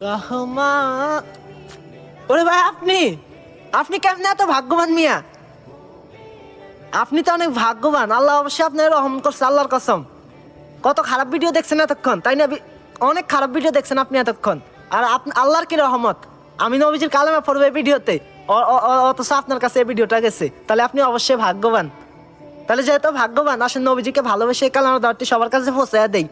রহমান, ওরে ভাই আপনি আপনি কেমনে এত ভাগ্যবান মিয়া? আপনি তো অনেক ভাগ্যবান, আল্লাহ অবশ্যই আপনার রহম করছে, আল্লাহর কসম। কত খারাপ ভিডিও দেখছেন এতক্ষণ, তাই না? অনেক খারাপ ভিডিও দেখছেন আপনি এতক্ষণ। আর আল্লাহর কি রহমত, আমি নবীজির কালেমা পড়বো এই ভিডিওতে, অথচ আপনার কাছে এই ভিডিওটা গেছে, তাহলে আপনি অবশ্যই ভাগ্যবান। তাহলে যেহেতু ভাগ্যবান, আসেন নবীজিকে ভালোবেসে এই কালেমার দাওয়াতটি সবার কাছে পৌঁছে দেই।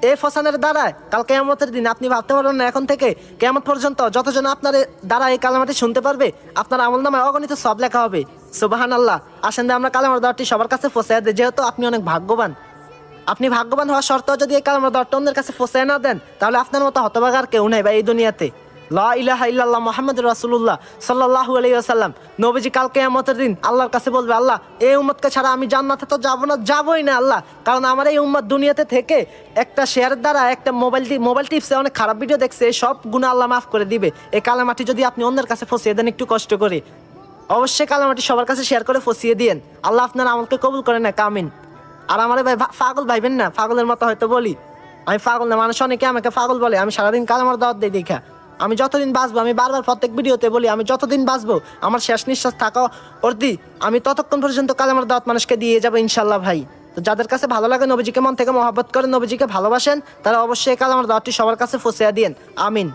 এই ফসানের দ্বারা কাল কিয়ামতের দিন আপনি ভাবতে পারবেন না, এখন থেকে কিয়ামত পর্যন্ত যতজন আপনার দ্বারা এই কালেমাটি শুনতে পারবে, আপনার আমলনামায় অগণিত সব লেখা হবে। সুবহানাল্লাহ। আসেন আমরা কালেমার দাওয়াতটি সবার কাছে পৌঁছে দেই, যেহেতু আপনি অনেক ভাগ্যবান। আপনি ভাগ্যবান হওয়া সত্ত্বেও যদি এই কালেমার দাওয়াতটা অন্যের কাছে পৌঁছে না দেন, তাহলে আপনার মতো হতভাগার কেউ নাই ভাই এই দুনিয়াতে। লা ইলাহা ইল্লাল্লাহ মুহাম্মাদুর রাসূলুল্লাহ সাল্লাল্লাহু আলাইহি ওয়াসাল্লাম। নবীজি কাল কিয়ামতের দিন আল্লাহর কাছে বলবে, আল্লাহ এই উম্মতকে ছাড়া আমি জান্নাতে তো যাব না, যাবই না আল্লাহ, কারণ আমার এই উম্মত দুনিয়াতে থেকে একটা শেয়ারের দ্বারা, একটা মোবাইল টিপসে অনেক খারাপ ভিডিও দেখছে, এই সব গুনাহ আল্লাহ মাফ করে দিবে। এই কালেমাটি যদি আপনি অন্যের কাছে পৌঁছে দেন একটু কষ্ট করে, অবশ্যই কালেমাটি সবার কাছে শেয়ার করে পৌঁছিয়ে দিয়েন। আল্লাহ আপনার আমলকে কবুল করে না, কামিন। আর আমার ভাই পাগল ভাইবেন না, পাগলের মতো হয়তো বলি, আমি পাগল না। মানুষ অনেকে আমাকে পাগল বলে, আমি সারাদিন কালেমার দাওয়াত দিই দেখা। আমি যতদিন বাঁচবো, আমি বারবার প্রত্যেক ভিডিওতে বলি, আমি যতদিন বাঁচবো, আমার শেষ নিঃশ্বাস থাকা অবধি আমি ততক্ষণ পর্যন্ত কালেমার দাওয়াত মানুষকে দিয়ে যাবো ইনশাল্লাহ ভাই। তো যাদের কাছে ভালো লাগে, নবীজিকে মন থেকে মহব্বত করেন, নবীজিকে ভালোবাসেন, তারা অবশ্যই কালেমার দাওয়াতটি সবার কাছে পৌঁছে দিয়েন। আমিন।